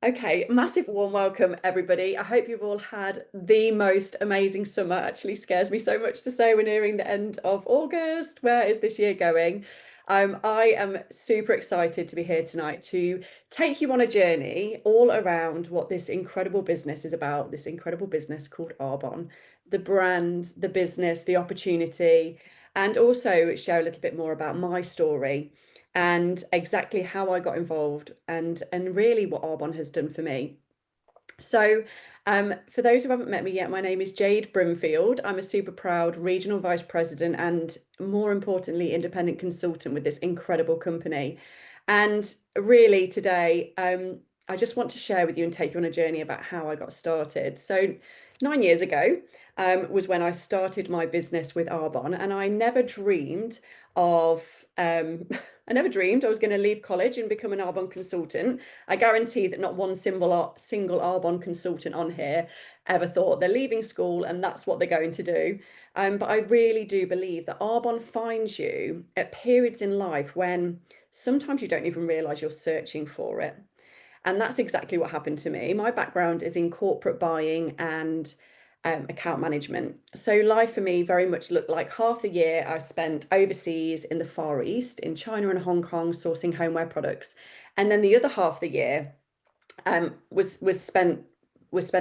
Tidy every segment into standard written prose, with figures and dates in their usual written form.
Okay, massive warm welcome, everybody. I hope you've all had the most amazing summer. Actually, scares me so much to say we're nearing the end of August. Where is this year going? I am super excited to be here tonight to take you on a journey all around what this incredible business is about, this incredible business called Arbonne, the brand, the business, the opportunity, and also share a little bit more about my story and exactly how I got involved and really what Arbonne has done for me. So, for those who haven't met me yet, my name is Jade Brimfield. I'm a super proud regional vice president and, more importantly, independent consultant with this incredible company. And really, today, I just want to share with you and take you on a journey about how I got started. So, 9 years ago, was when I started my business with Arbonne, and I never dreamed of I never dreamed I was going to leave college and become an Arbonne consultant. I guarantee that not one single Arbonne consultant on here ever thought they're leaving school and that's what they're going to do. But I really do believe that Arbonne finds you at periods in life when sometimes you don't even realize you're searching for it. And that's exactly what happened to me. My background is in corporate buying and account management. So life for me very much looked like half the year I spent overseas in the Far East, in China and Hong Kong, sourcing homeware products, and then the other half the year was spent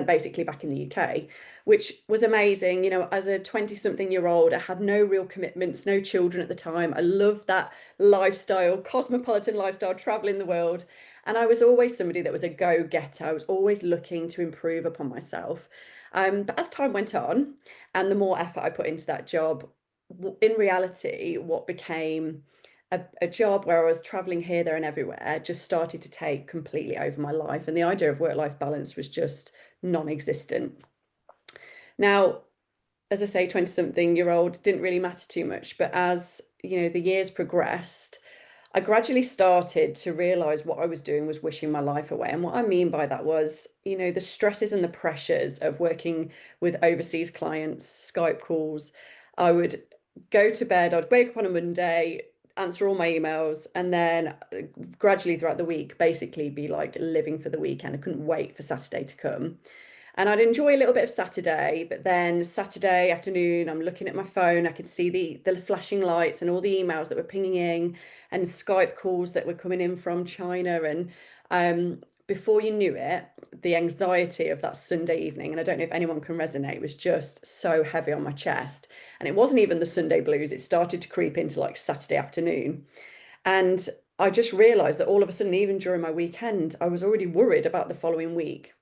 basically back in the UK, which was amazing. You know, as a 20-something-year-old, I had no real commitments, no children at the time. I loved that lifestyle, cosmopolitan lifestyle, traveling the world. And I was always somebody that was a go-getter. I was always looking to improve upon myself. But as time went on, and the more effort I put into that job, in reality, what became a job where I was traveling here, there, and everywhere just started to take completely over my life. And the idea of work-life balance was just non-existent. Now, as I say, 20-something-year-old didn't really matter too much. But as, you know, the years progressed, I gradually started to realize what I was doing was wishing my life away. And what I mean by that was, you know, the stresses and the pressures of working with overseas clients, Skype calls. I would go to bed, I'd wake up on a Monday, answer all my emails, and then gradually throughout the week, basically be like living for the weekend. I couldn't wait for Saturday to come. And I'd enjoy a little bit of Saturday, but then Saturday afternoon, I'm looking at my phone. I could see the flashing lights and all the emails that were pinging in and Skype calls that were coming in from China. And before you knew it, the anxiety of that Sunday evening, and I don't know if anyone can resonate, was just so heavy on my chest. And it wasn't even the Sunday blues. It started to creep into like Saturday afternoon. And I just realized that all of a sudden, even during my weekend, I was already worried about the following week.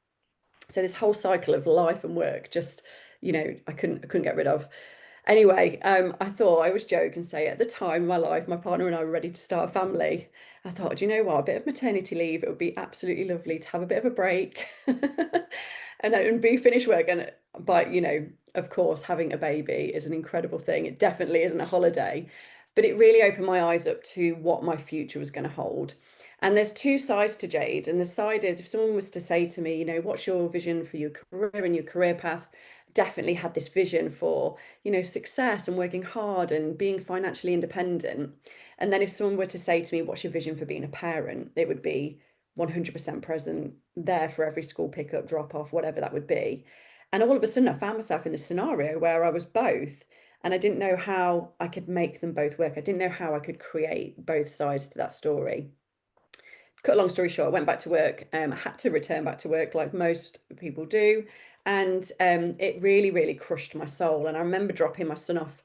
So this whole cycle of life and work just, you know, I couldn't get rid of. Anyway, I thought I always joke and say at the time of my life, my partner and I were ready to start a family. I thought, do you know what, a bit of maternity leave, it would be absolutely lovely to have a bit of a break and be finished work. And but you know, of course, having a baby is an incredible thing. It definitely isn't a holiday, but it really opened my eyes up to what my future was going to hold. And there's two sides to Jade. And the side is if someone was to say to me, you know, what's your vision for your career and your career path? Definitely had this vision for, you know, success and working hard and being financially independent. And then if someone were to say to me, what's your vision for being a parent? It would be 100% present, there for every school pickup, drop off, whatever that would be. And all of a sudden, I found myself in this scenario where I was both. And I didn't know how I could make them both work. I didn't know how I could create both sides to that story. Cut a long story short, I went back to work. I had to return back to work like most people do. And it really, really crushed my soul. And I remember dropping my son off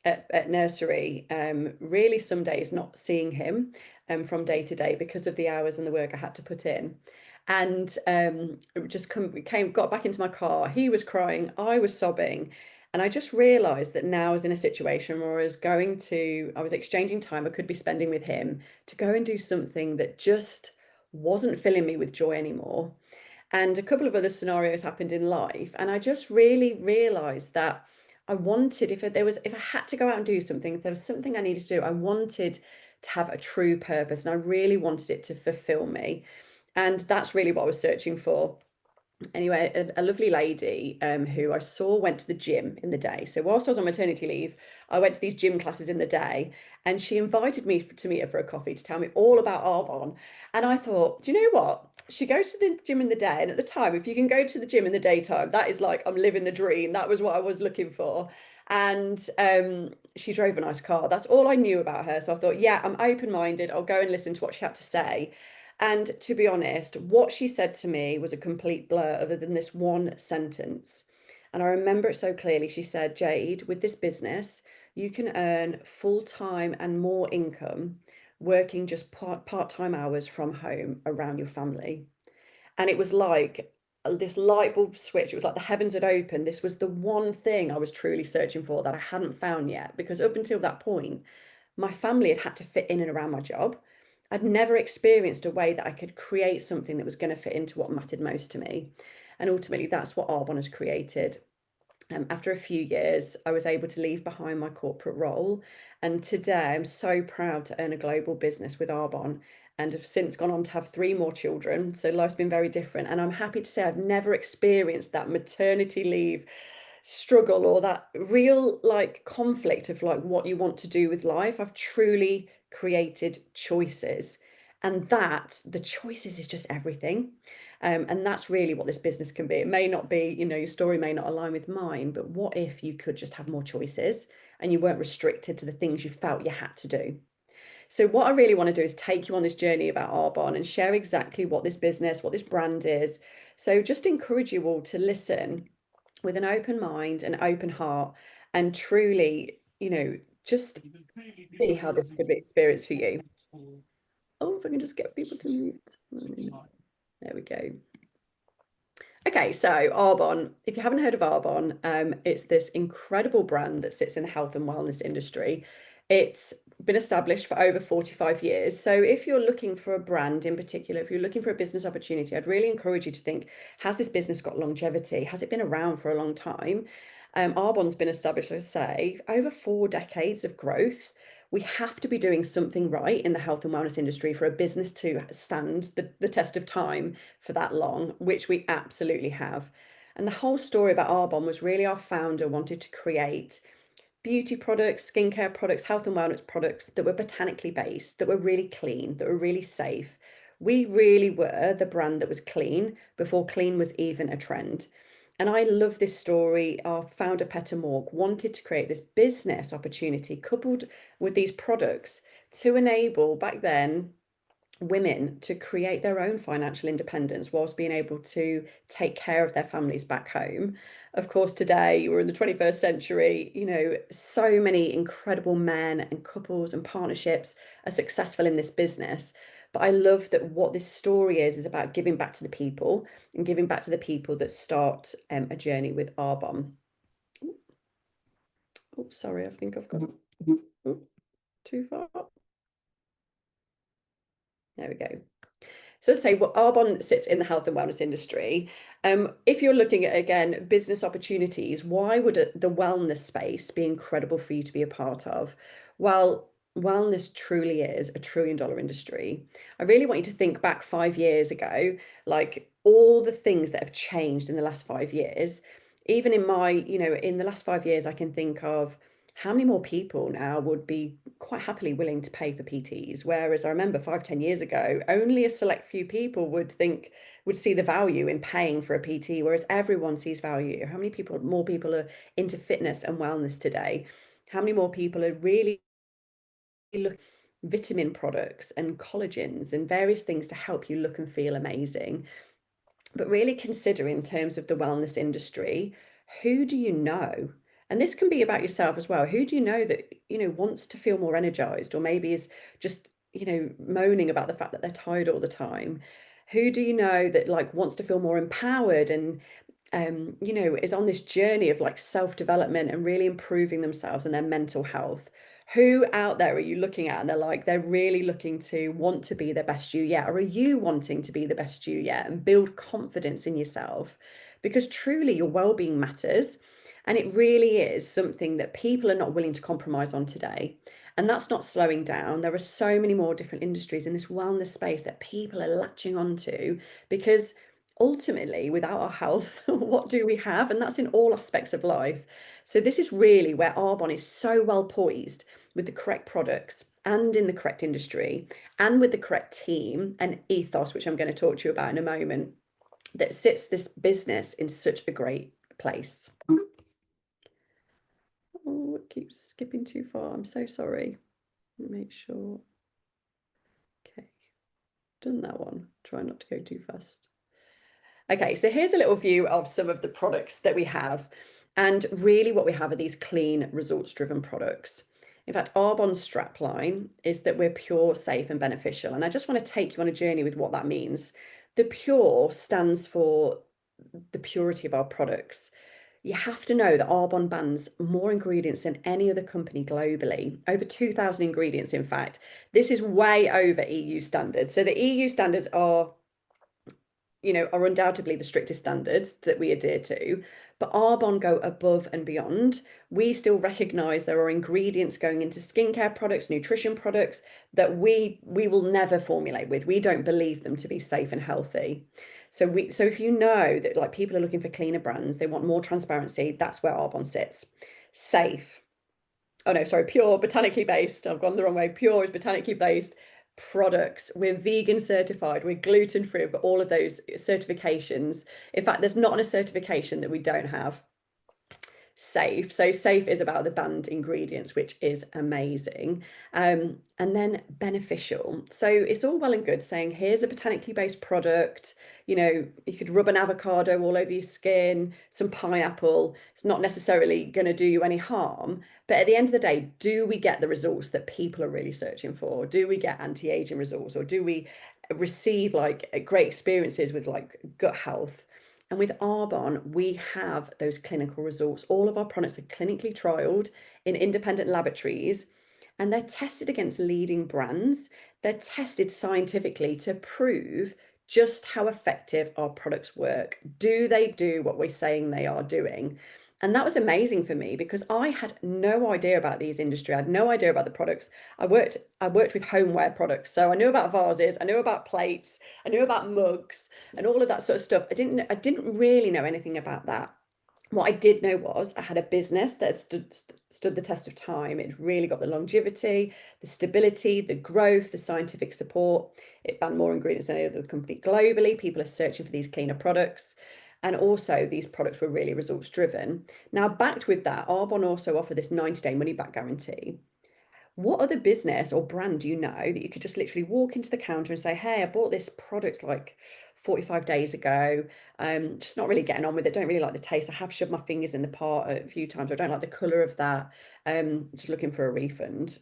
at nursery, really some days not seeing him from day to day because of the hours and the work I had to put in. And got back into my car. He was crying, I was sobbing. And I just realized that now I was in a situation where I was exchanging time I could be spending with him to go and do something that just wasn't filling me with joy anymore. And a couple of other scenarios happened in life, and I just really realized that I wanted, if I had to go out and do something, if there was something I needed to do, I wanted to have a true purpose, and I really wanted it to fulfill me. And that's really what I was searching for. Anyway, a lovely lady who I saw went to the gym in the day. So whilst I was on maternity leave, I went to these gym classes in the day, and she invited me to meet her for a coffee to tell me all about Arbonne. And I thought, do you know what? She goes to the gym in the day, and at the time, if you can go to the gym in the daytime, that is like I'm living the dream. That was what I was looking for. And she drove a nice car. That's all I knew about her. So I thought, yeah, I'm open-minded. I'll go and listen to what she had to say. And to be honest, what she said to me was a complete blur, other than this one sentence. And I remember it so clearly. She said, Jade, with this business, you can earn full time and more income working just part time hours from home around your family. And it was like this light bulb switch. It was like the heavens had opened. This was the one thing I was truly searching for that I hadn't found yet. Because up until that point, my family had to fit in and around my job. I'd never experienced a way that I could create something that was going to fit into what mattered most to me. And ultimately, that's what Arbonne has created. After a few years, I was able to leave behind my corporate role. And today, I'm so proud to own a global business with Arbonne and have since gone on to have three more children. So life's been very different. And I'm happy to say I've never experienced that maternity leave struggle or that real like conflict of like what you want to do with life. I've truly created choices. And that the choices is just everything. And that's really what this business can be. It may not be, you know, your story may not align with mine, but what if you could just have more choices and you weren't restricted to the things you felt you had to do? So what I really want to do is take you on this journey about Arbonne and share exactly what this business, what this brand is. So just encourage you all to listen with an open mind, an open heart, and truly, you know, just see how this could be experienced for you. Oh, if I can just get people to mute. There we go. Okay, so Arbonne, if you haven't heard of Arbonne, it's this incredible brand that sits in the health and wellness industry. It's been established for over 45 years. So if you're looking for a brand in particular, if you're looking for a business opportunity, I'd really encourage you to think, has this business got longevity? Has it been around for a long time? Arbonne's been established, let's say, over 4 decades of growth. We have to be doing something right in the health and wellness industry for a business to stand the test of time for that long, which we absolutely have. And the whole story about Arbonne was really our founder wanted to create beauty products, skincare products, health and wellness products that were botanically based, that were really clean, that were really safe. We really were the brand that was clean before clean was even a trend. And I love this story. Our founder, Petter Morg, wanted to create this business opportunity coupled with these products to enable back then women to create their own financial independence whilst being able to take care of their families back home. Of course, today we're in the 21st century, you know, so many incredible men and couples and partnerships are successful in this business. But I love that what this story is about giving back to the people and giving back to the people that start a journey with Arbonne. Oh, sorry, I think I've gone too far. There we go. So say what Arbonne sits in the health and wellness industry. If you're looking at, again, business opportunities, why would the wellness space be incredible for you to be a part of? Well, wellness truly is a $1 trillion industry. I really want you to think back 5 years ago, like all the things that have changed in the last 5 years. Even in my, you know, in the last 5 years, I can think of how many more people now would be quite happily willing to pay for PTs? Whereas I remember 5, 10 years ago, only a select few people would see the value in paying for a PT, whereas everyone sees value. How many people, more people are into fitness and wellness today? How many more people are really looking vitamin products and collagens and various things to help you look and feel amazing? But really consider in terms of the wellness industry, who do you know? And this can be about yourself as well. Who do you know that, you know, wants to feel more energized or maybe is just, you know, moaning about the fact that they're tired all the time? Who do you know that like wants to feel more empowered and you know, is on this journey of like self-development and really improving themselves and their mental health? Who out there are you looking at and they're like, they're really looking to want to be their best you yet? Or are you wanting to be the best you yet and build confidence in yourself? Because truly your well-being matters. And it really is something that people are not willing to compromise on today. And that's not slowing down. There are so many more different industries in this wellness space that people are latching onto because ultimately, without our health, what do we have? And that's in all aspects of life. So this is really where Arbonne is so well poised with the correct products and in the correct industry and with the correct team and ethos, which I'm going to talk to you about in a moment, that sits this business in such a great place. Oh, it keeps skipping too far. I'm so sorry. Make sure. Okay, done that one. Try not to go too fast. Okay, so here's a little view of some of the products that we have. And really what we have are these clean, results-driven products. In fact, Arbonne's strapline is that we're pure, safe, and beneficial. And I just want to take you on a journey with what that means. The pure stands for the purity of our products. You have to know that Arbonne bans more ingredients than any other company globally, over 2,000 ingredients, in fact. This is way over EU standards. So the EU standards are undoubtedly the strictest standards that we adhere to, but Arbonne go above and beyond. We still recognise there are ingredients going into skincare products, nutrition products that we will never formulate with. We don't believe them to be safe and healthy. So if you know that like people are looking for cleaner brands, they want more transparency, that's where Arbonne sits. Safe. Oh no, sorry, pure, botanically based. I've gone the wrong way. Pure is botanically based products. We're vegan certified, we're gluten free, we've got all of those certifications. In fact, there's not a certification that we don't have. Safe. So safe is about the banned ingredients, which is amazing. And then beneficial. So it's all well and good saying, here's a botanically based product. You could rub an avocado all over your skin, some pineapple. It's not necessarily going to do you any harm. But at the end of the day, do we get the results that people are really searching for? Do we get anti-aging results, or do we receive like great experiences with like gut health? And with Arbonne, we have those clinical results. All of our products are clinically trialed in independent laboratories, and they're tested against leading brands. They're tested scientifically to prove just how effective our products work. Do they do what we're saying they are doing? And that was amazing for me because I had no idea about these industry. I had no idea about the products. I worked with homeware products. So I knew about vases, I knew about plates, I knew about mugs and all of that sort of stuff. I didn't really know anything about that. What I did know was I had a business that stood the test of time. It really got the longevity, the stability, the growth, the scientific support. It banned more ingredients than any other company globally. People are searching for these cleaner products. And also these products were really results driven. Now, backed with that, Arbonne also offer this 90-day money back guarantee. What other business or brand do you know that you could just literally walk into the counter and say, hey, I bought this product like 45 days ago. Just not really getting on with it. Don't really like the taste. I have shoved my fingers in the pot a few times. I don't like the colour of that. Just looking for a refund.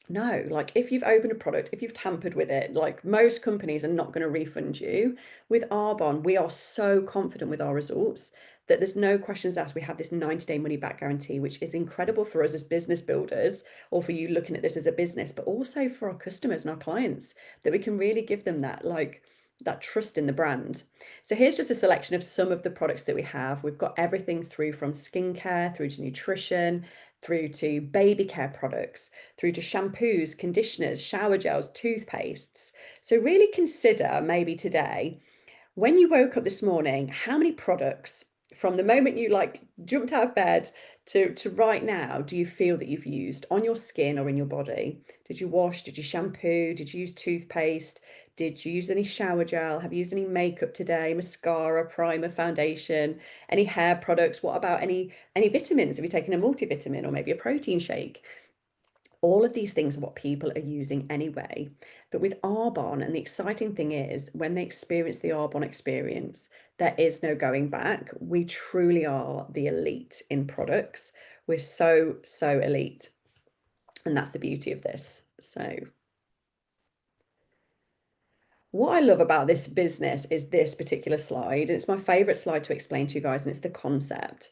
No, like if you've opened a product, if you've tampered with it, like most companies are not going to refund you. With Arbonne, we are so confident with our results that there's no questions asked. We have this 90-day money back guarantee, which is incredible for us as business builders, or for you looking at this as a business, but also for our customers and our clients, that we can really give them that trust in the brand. So here's just a selection of some of the products that we have. We've got everything through from skincare through to nutrition, through to baby care products, through to shampoos, conditioners, shower gels, toothpastes. So really consider maybe today, when you woke up this morning, how many products from the moment you like jumped out of bed to right now do you feel that you've used on your skin or in your body? Did you wash? Did you shampoo? Did you use toothpaste? Did you use any shower gel? Have you used any makeup today? Mascara, primer, foundation, any hair products? What about any vitamins? Have you taken a multivitamin or maybe a protein shake? All of these things are what people are using anyway. But with Arbonne, and the exciting thing is when they experience the Arbonne experience, there is no going back. We truly are the elite in products. We're so, so elite. And that's the beauty of this. So what I love about this business is this particular slide. It's my favorite slide to explain to you guys, and it's the concept.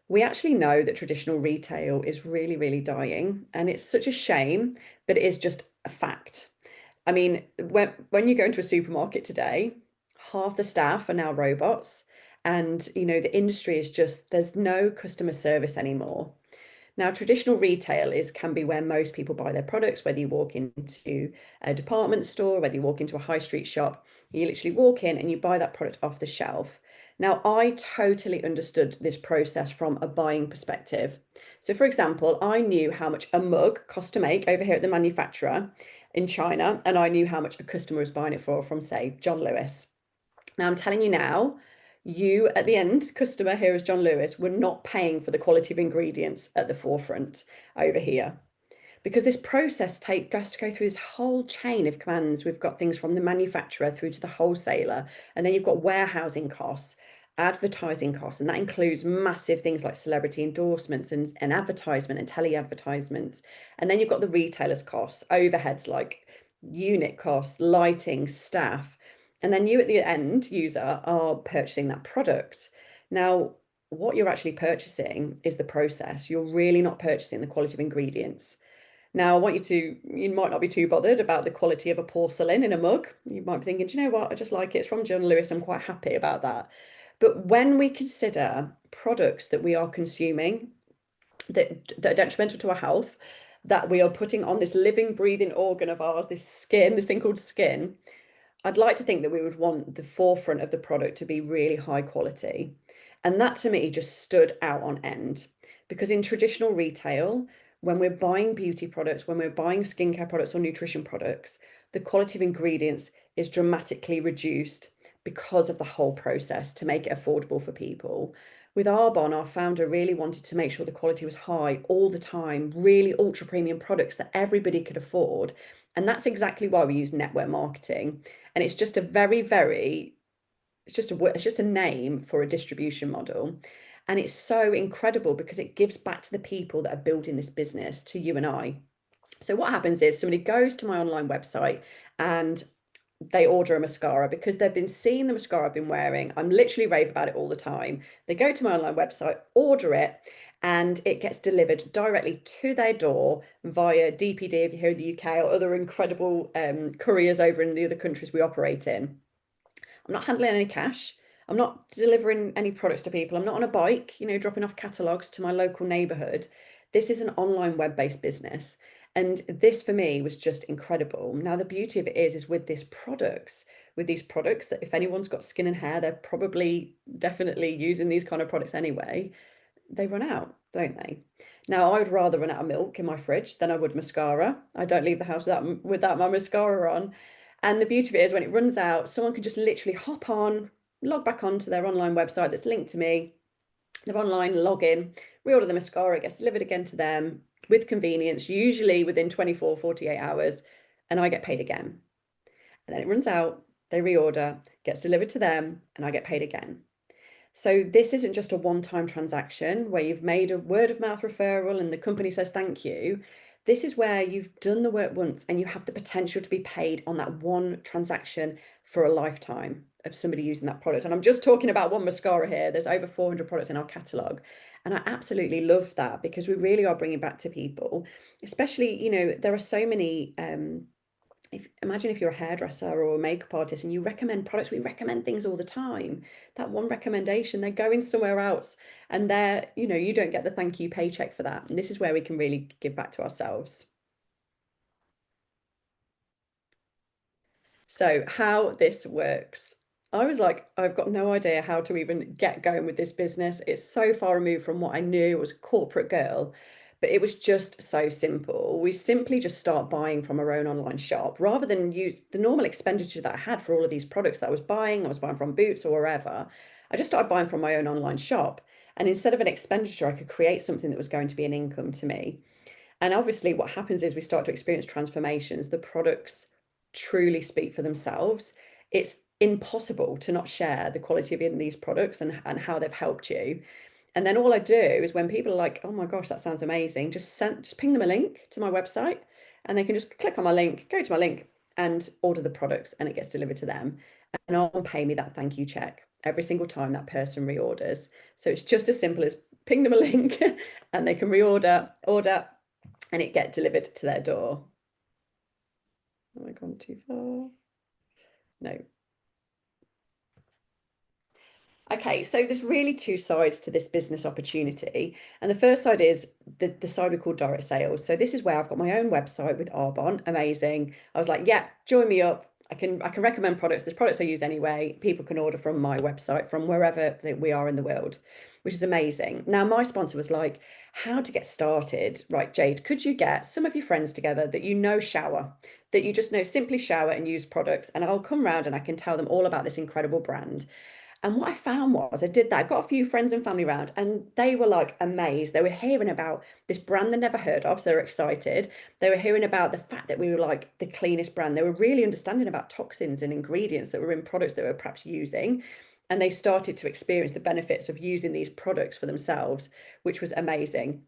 We actually know that traditional retail is really, really dying, and it's such a shame, but it is just a fact. I mean, when you go into a supermarket today, half the staff are now robots, and the industry is just there's no customer service anymore. Now, traditional retail can be where most people buy their products, whether you walk into a department store, whether you walk into a high street shop, you literally walk in and you buy that product off the shelf. Now, I totally understood this process from a buying perspective. So, for example, I knew how much a mug cost to make over here at the manufacturer in China, and I knew how much a customer was buying it for from, say, John Lewis. Now, I'm telling you now, you at the end, customer here is John Lewis, we're not paying for the quality of ingredients at the forefront over here because this process has to go through this whole chain of commands. We've got things from the manufacturer through to the wholesaler, and then you've got warehousing costs, advertising costs, and that includes massive things like celebrity endorsements and advertisement and tele-advertisements. And then you've got the retailers' costs, overheads like unit costs, lighting, staff. And then you at the end user are purchasing that product. Now, what you're actually purchasing is the process. You're really not purchasing the quality of ingredients. Now, I want you might not be too bothered about the quality of a porcelain in a mug. You might be thinking, do you know what? I just like it. It's from John Lewis. I'm quite happy about that. But when we consider products that we are consuming that are detrimental to our health, that we are putting on this living, breathing organ of ours, this skin, this thing called skin, I'd like to think that we would want the forefront of the product to be really high quality. And that to me just stood out on end because in traditional retail, when we're buying beauty products, when we're buying skincare products or nutrition products, the quality of ingredients is dramatically reduced because of the whole process to make it affordable for people. With Arbonne, our founder really wanted to make sure the quality was high all the time, really ultra premium products that everybody could afford. And that's exactly why we use network marketing. And it's just a it's just a name for a distribution model. And it's so incredible because it gives back to the people that are building this business, to you and I. So what happens is somebody goes to my online website and they order a mascara because they've been seeing the mascara I've been wearing. I'm literally rave about it all the time. They go to my online website, order it, and it gets delivered directly to their door via DPD if you're here in the UK or other incredible couriers over in the other countries we operate in. I'm not handling any cash. I'm not delivering any products to people. I'm not on a bike, dropping off catalogs to my local neighborhood. This is an online web-based business. And this for me was just incredible. Now, the beauty of it is with these products that if anyone's got skin and hair, they're probably definitely using these kind of products anyway. They run out, don't they? Now, I would rather run out of milk in my fridge than I would mascara. I don't leave the house without my mascara on. And the beauty of it is when it runs out, someone can just literally hop on, log back onto their online website that's linked to me, their online login, reorder the mascara, it gets delivered again to them with convenience, usually within 24, 48 hours, and I get paid again. And then it runs out, they reorder, gets delivered to them, and I get paid again. So this isn't just a one-time transaction where you've made a word of mouth referral and the company says thank you. This is where you've done the work once and you have the potential to be paid on that one transaction for a lifetime of somebody using that product. And I'm just talking about one mascara here. There's over 400 products in our catalogue. And I absolutely love that because we really are bringing back to people, especially, there are so many imagine if you're a hairdresser or a makeup artist and you recommend products, we recommend things all the time. That one recommendation, they're going somewhere else and you don't get the thank you paycheck for that. And this is where we can really give back to ourselves. So how this works. I was like, I've got no idea how to even get going with this business. It's so far removed from what I knew as a corporate girl, but it was just so simple. We simply just start buying from our own online shop rather than use the normal expenditure that I had for all of these products that I was buying. I was buying from Boots or wherever. I just started buying from my own online shop. And instead of an expenditure, I could create something that was going to be an income to me. And obviously, what happens is we start to experience transformations. The products truly speak for themselves. It's impossible to not share the quality of in these products and how they've helped you. And then all I do is when people are like, oh my gosh, that sounds amazing, just ping them a link to my website and they can just click on my link, go to my link and order the products and it gets delivered to them. And I'll pay me that thank you check every single time that person reorders. So it's just as simple as ping them a link and they can order, and it get delivered to their door. Have I gone too far? No. Okay, so there's really two sides to this business opportunity. And the first side is the side we call direct sales. So this is where I've got my own website with Arbon. Amazing. I was like, yeah, join me up. I can recommend products. There's products I use anyway. People can order from my website from wherever that we are in the world, which is amazing. Now, my sponsor was like, how to get started. Right, Jade, could you get some of your friends together that you know shower, that you just know simply shower and use products, and I'll come round and I can tell them all about this incredible brand. And what I found was I did that. I got a few friends and family around, and they were like amazed. They were hearing about this brand they never heard of, so they were excited. They were hearing about the fact that we were like the cleanest brand. They were really understanding about toxins and ingredients that were in products that we were perhaps using. And they started to experience the benefits of using these products for themselves, which was amazing.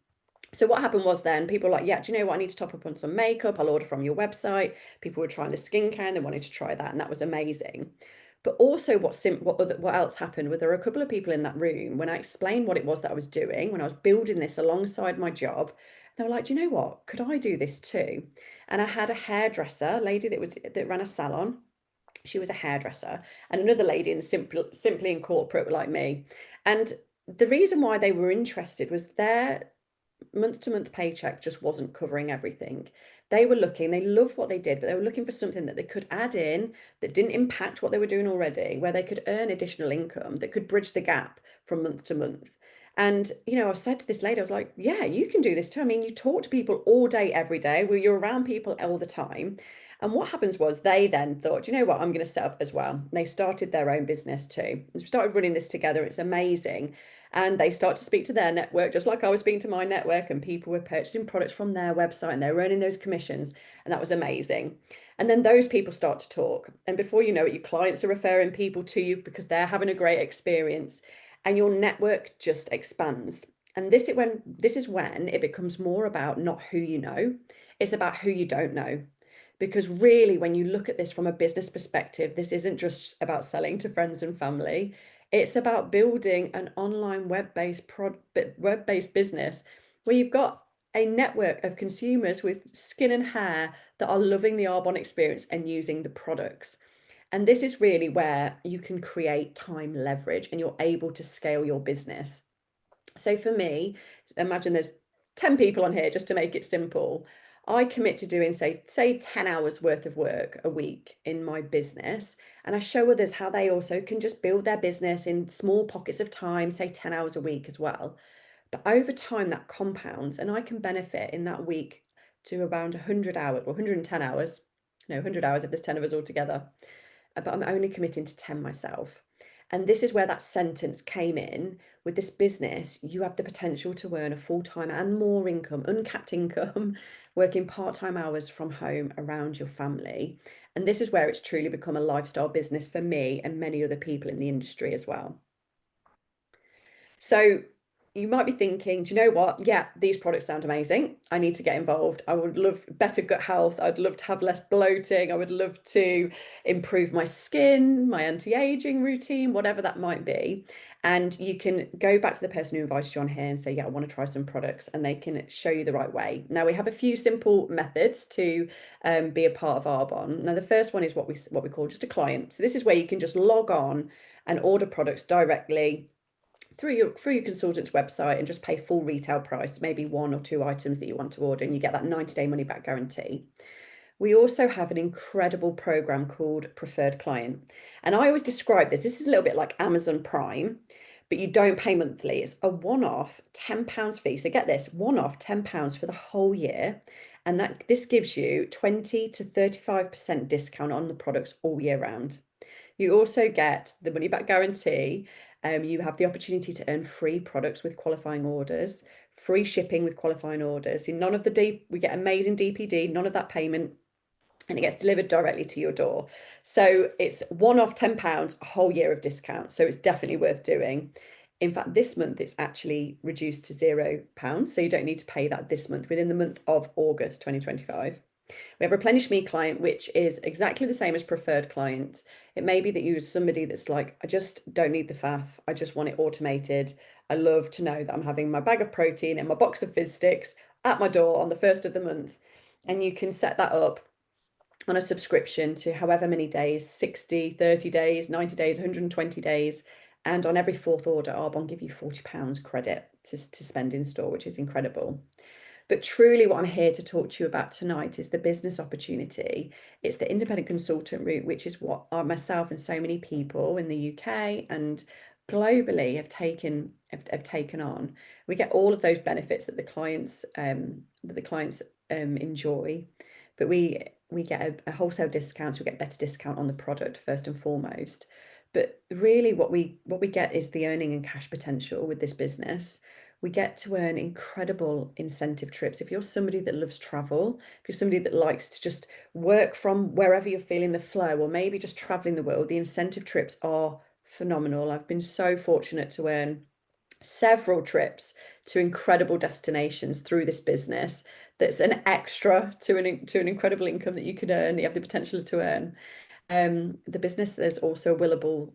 So what happened was then people were like, yeah, do you know what? I need to top up on some makeup. I'll order from your website. People were trying the skincare and they wanted to try that, and that was amazing. But also, what else happened? Was there were a couple of people in that room when I explained what it was that I was doing when I was building this alongside my job. They were like, do you know what? Could I do this too? And I had a hairdresser, a lady that ran a salon. She was a hairdresser, and another lady in simply in corporate like me. And the reason why they were interested was their month to month paycheck just wasn't covering everything. They were looking, they loved what they did, but they were looking for something that they could add in that didn't impact what they were doing already, where they could earn additional income that could bridge the gap from month to month. And, I said to this lady, I was like, yeah, you can do this too. I mean, you talk to people all day, every day, where you're around people all the time. And what happens was they then thought, you know what, I'm going to set up as well. And they started their own business too. We started running this together. It's amazing. And they start to speak to their network, just like I was speaking to my network, and people were purchasing products from their website and they were earning those commissions. And that was amazing. And then those people start to talk. And before you know it, your clients are referring people to you because they're having a great experience. And your network just expands. And this is when it becomes more about not who you know, it's about who you don't know. Because really, when you look at this from a business perspective, this isn't just about selling to friends and family. It's about building an online web-based business where you've got a network of consumers with skin and hair that are loving the Arbonne experience and using the products. And this is really where you can create time leverage and you're able to scale your business. So for me, imagine there's 10 people on here just to make it simple. I commit to doing, say 10 hours worth of work a week in my business. And I show others how they also can just build their business in small pockets of time, say 10 hours a week as well. But over time, that compounds, and I can benefit in that week to around 100 hours or 110 hours. No, 100 hours if there's 10 of us all together. But I'm only committing to 10 myself. And this is where that sentence came in. With this business, you have the potential to earn a full-time and more income, uncapped income, working part-time hours from home around your family. And this is where it's truly become a lifestyle business for me and many other people in the industry as well. So you might be thinking, do you know what? Yeah, these products sound amazing. I need to get involved. I would love better gut health. I'd love to have less bloating. I would love to improve my skin, my anti-aging routine, whatever that might be. And you can go back to the person who invited you on here and say, yeah, I want to try some products, and they can show you the right way. Now, we have a few simple methods to be a part of Arbonne. Now, the first one is what we call just a client. So this is where you can just log on and order products directly through your consultant's website and just pay full retail price, maybe one or two items that you want to order, and you get that 90-day money back guarantee. We also have an incredible program called Preferred Client. And I always describe this is a little bit like Amazon Prime, but you don't pay monthly. It's a one-off £10 fee. So get this, one-off £10 for the whole year. And this gives you 20 to 35% discount on the products all year round. You also get the money back guarantee. You have the opportunity to earn free products with qualifying orders, free shipping with qualifying orders. In none of we get amazing DPD, none of that payment, and it gets delivered directly to your door. So it's one-off £10, a whole year of discount. So it's definitely worth doing. In fact, this month it's actually reduced to £0. So you don't need to pay that this month, within the month of August 2025. We have Replenish Me client, which is exactly the same as preferred client. It may be that you're somebody that's like, I just don't need the faff. I just want it automated. I love to know that I'm having my bag of protein and my box of fizz sticks at my door on the first of the month. And you can set that up on a subscription to however many days, 60, 30 days, 90 days, 120 days. And on every fourth order, Arbonne give you £40 credit to spend in store, which is incredible. But truly, what I'm here to talk to you about tonight is the business opportunity. It's the independent consultant route, which is what myself and so many people in the UK and globally have taken on. We get all of those benefits that the clients enjoy, but we get a wholesale discount, so we get better discount on the product first and foremost. But really, what we get is the earning and cash potential with this business. We get to earn incredible incentive trips. If you're somebody that loves travel, if you're somebody that likes to just work from wherever you're feeling the flow, or maybe just traveling the world, the incentive trips are phenomenal. I've been so fortunate to earn several trips to incredible destinations through this business. That's an extra to an incredible income that you could earn, that you have the potential to earn. The business, there's a willable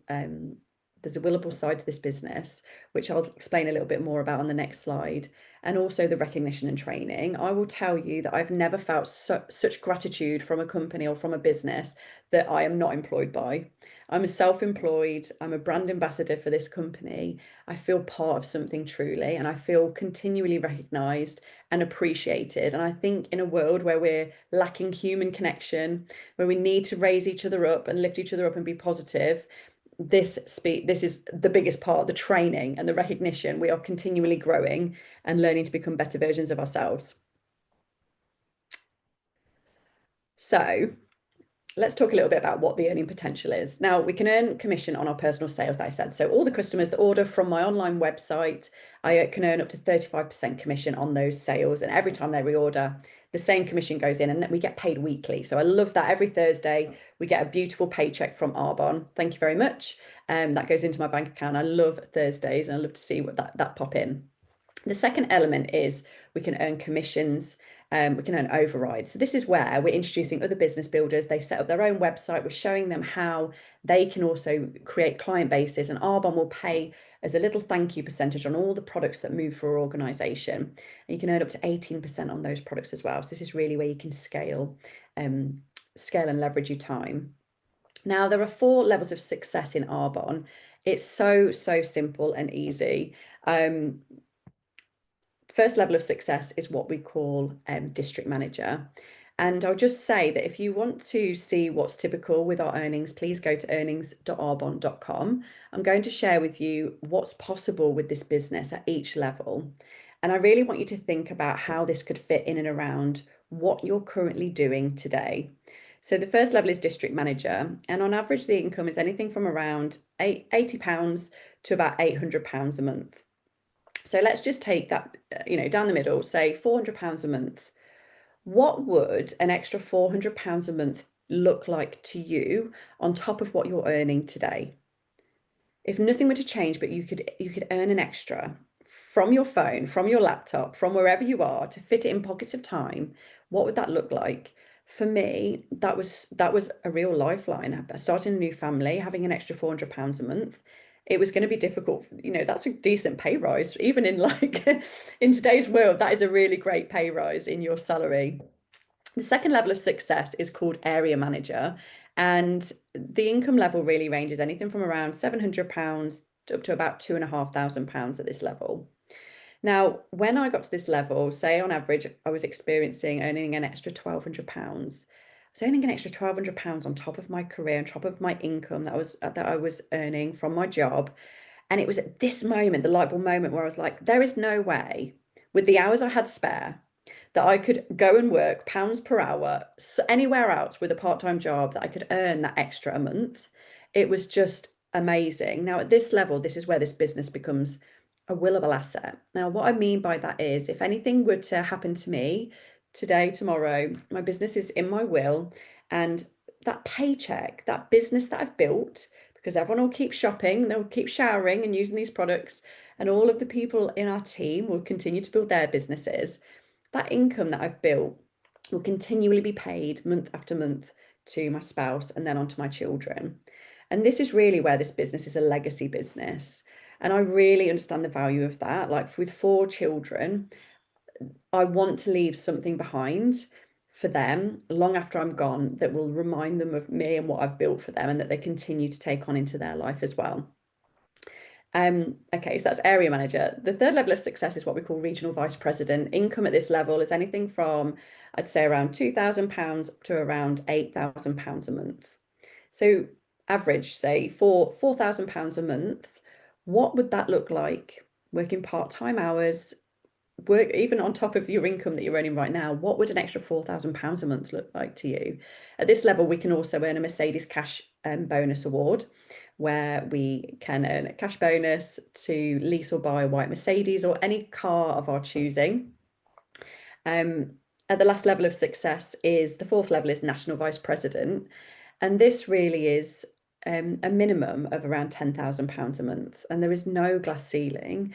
side to this business, which I'll explain a little bit more about on the next slide, and also the recognition and training. I will tell you that I've never felt such gratitude from a company or from a business that I am not employed by. I'm a self-employed, I'm a brand ambassador for this company. I feel part of something truly, and I feel continually recognized and appreciated. And I think in a world where we're lacking human connection, where we need to raise each other up and lift each other up and be positive, this is the biggest part, the training and the recognition. We are continually growing and learning to become better versions of ourselves. So let's talk a little bit about what the earning potential is. Now, we can earn commission on our personal sales that I said. So all the customers that order from my online website, I can earn up to 35% commission on those sales. And every time they reorder, the same commission goes in, and then we get paid weekly. So I love that. Every Thursday, we get a beautiful paycheck from Arbonne. Thank you very much. That goes into my bank account. I love Thursdays, and I love to see what that pop in. The second element is we can earn commissions, we can earn overrides. So this is where we're introducing other business builders. They set up their own website. We're showing them how they can also create client bases, and Arbonne will pay as a little thank you percentage on all the products that move for our organisation. And you can earn up to 18% on those products as well. So this is really where you can scale and leverage your time. Now, there are 4 levels of success in Arbonne. It's so simple and easy. First level of success is what we call district manager. And I'll just say that if you want to see what's typical with our earnings, please go to earnings.arbonne.com. I'm going to share with you what's possible with this business at each level. And I really want you to think about how this could fit in and around what you're currently doing today. So the first level is district manager. And on average, the income is anything from around £80 to about £800 a month. So let's just take that, down the middle, say £400 a month. What would an extra £400 a month look like to you on top of what you're earning today? If nothing were to change, but you could earn an extra from your phone, from your laptop, from wherever you are, to fit it in pockets of time, what would that look like? For me, that was a real lifeline. Starting a new family, having an extra £400 a month, it was going to be difficult. That's a decent pay rise. Even in in today's world, that is a really great pay rise in your salary. The second level of success is called area manager. And the income level really ranges anything from around £700 up to about £2,500 at this level. Now, when I got to this level, say on average, I was earning an extra £1,200. I was earning an extra £1,200 on top of my career, on top of my income that I was earning from my job. And it was at this moment, the light bulb moment, where I was like, there is no way, with the hours I had spare, that I could go and work pounds per hour anywhere else with a part-time job, that I could earn that extra a month. It was just amazing. Now, at this level, this is where this business becomes a willable asset. Now, what I mean by that is, if anything were to happen to me today, tomorrow, my business is in my will, and that paycheck, that business that I've built, because everyone will keep shopping, they'll keep showering and using these products, and all of the people in our team will continue to build their businesses. That income that I've built will continually be paid month after month to my spouse and then on to my children. And this is really where this business is a legacy business. And I really understand the value of that. Like, with 4 children, I want to leave something behind for them long after I'm gone that will remind them of me and what I've built for them, and that they continue to take on into their life as well. Okay, so that's area manager. The third level of success is what we call regional vice president. Income at this level is anything from, I'd say, around £2,000 to around £8,000 a month. So average, say, for £4,000 a month, what would that look like? Working part-time hours, work even on top of your income that you're earning right now, what would an extra £4,000 a month look like to you? At this level, we can also earn a Mercedes cash bonus award, where we can earn a cash bonus to lease or buy a white Mercedes or any car of our choosing. At the last level of success is the fourth level is national vice president. And this really is a minimum of around £10,000 a month. And there is no glass ceiling.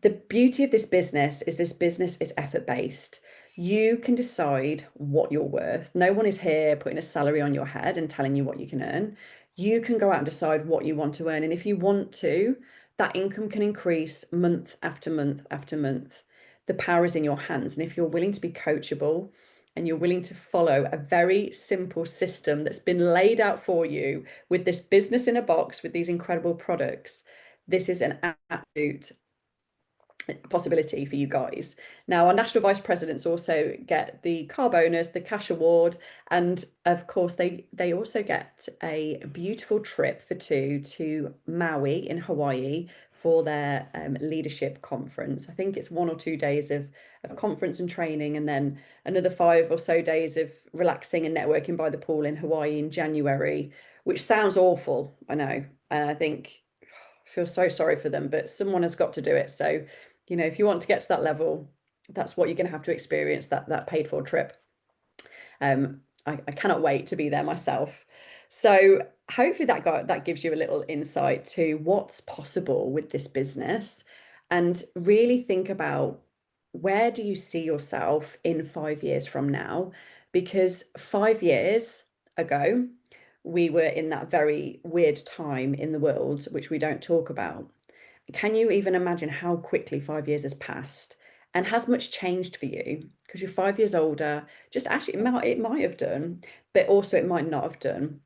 The beauty of this business is effort based. You can decide what you're worth. No one is here putting a salary on your head and telling you what you can earn. You can go out and decide what you want to earn. And if you want to, that income can increase month after month after month. The power is in your hands. And if you're willing to be coachable and you're willing to follow a very simple system that's been laid out for you with this business in a box with these incredible products, this is an absolute possibility for you guys. Now, our national vice presidents also get the car bonus, the cash award, and of course, they also get a beautiful trip for two to Maui in Hawaii for their leadership conference. I think it's 1 or 2 days of conference and training, and then another 5 or so days of relaxing and networking by the pool in Hawaii in January, which sounds awful, I know. And I think I feel so sorry for them, but someone has got to do it. So if you want to get to that level, that's what you're going to have to experience, that paid for trip. I cannot wait to be there myself. So hopefully that gives you a little insight to what's possible with this business, and really think about, where do you see yourself in 5 years from now? Because 5 years ago, we were in that very weird time in the world, which we don't talk about. Can you even imagine how quickly 5 years has passed? And has much changed for you? Because you're 5 years older. Just actually, it might have done, but also it might not have done.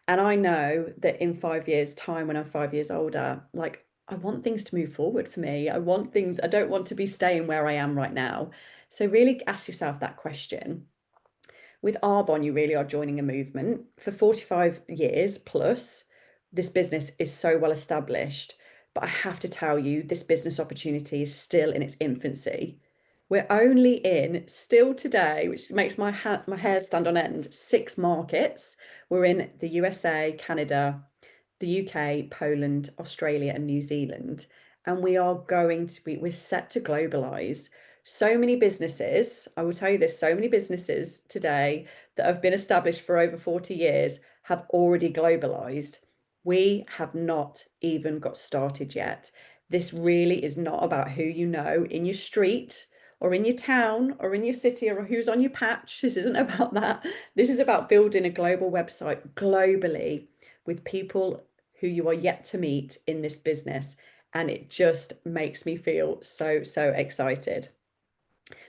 And I know that in 5 years' time, when I'm 5 years older, like, I want things to move forward for me. I don't want to be staying where I am right now. So really ask yourself that question. With Arbonne, you really are joining a movement. For 45 years plus, this business is so well established. But I have to tell you, this business opportunity is still in its infancy. We're only in, still today, which makes my hair stand on end, 6 markets. We're in the USA, Canada, the UK, Poland, Australia, and New Zealand. And we're set to globalize. So many businesses, I will tell you this, so many businesses today that have been established for over 40 years have already globalized. We have not even got started yet. This really is not about who you know in your street or in your town or in your city or who's on your patch. This isn't about that. This is about building a global website globally with people who you are yet to meet in this business. And it just makes me feel so, so excited.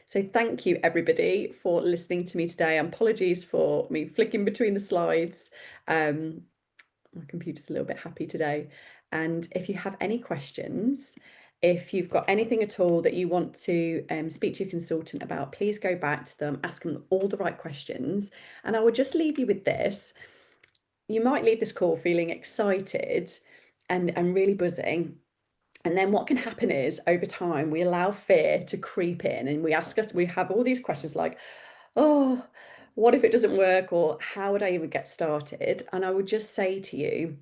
So thank you everybody for listening to me today. Apologies for me flicking between the slides. My computer's a little bit happy today. And if you have any questions, if you've got anything at all that you want to speak to your consultant about, please go back to them, ask them all the right questions. And I would just leave you with this. You might leave this call feeling excited and really buzzing. And then what can happen is, over time, we allow fear to creep in, and we have all these questions like, oh, what if it doesn't work? Or how would I even get started? And I would just say to you,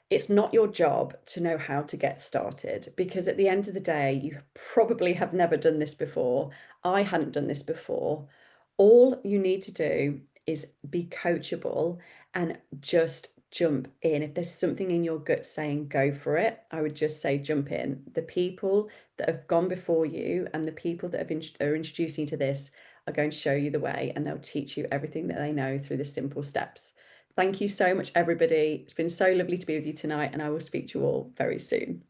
it's not your job to know how to get started, because at the end of the day, you probably have never done this before. I hadn't done this before. All you need to do is be coachable and just jump in. If there's something in your gut saying go for it, I would just say jump in. The people that have gone before you and the people that are introducing you to this are going to show you the way, and they'll teach you everything that they know through the simple steps. Thank you so much, everybody. It's been so lovely to be with you tonight, and I will speak to you all very soon.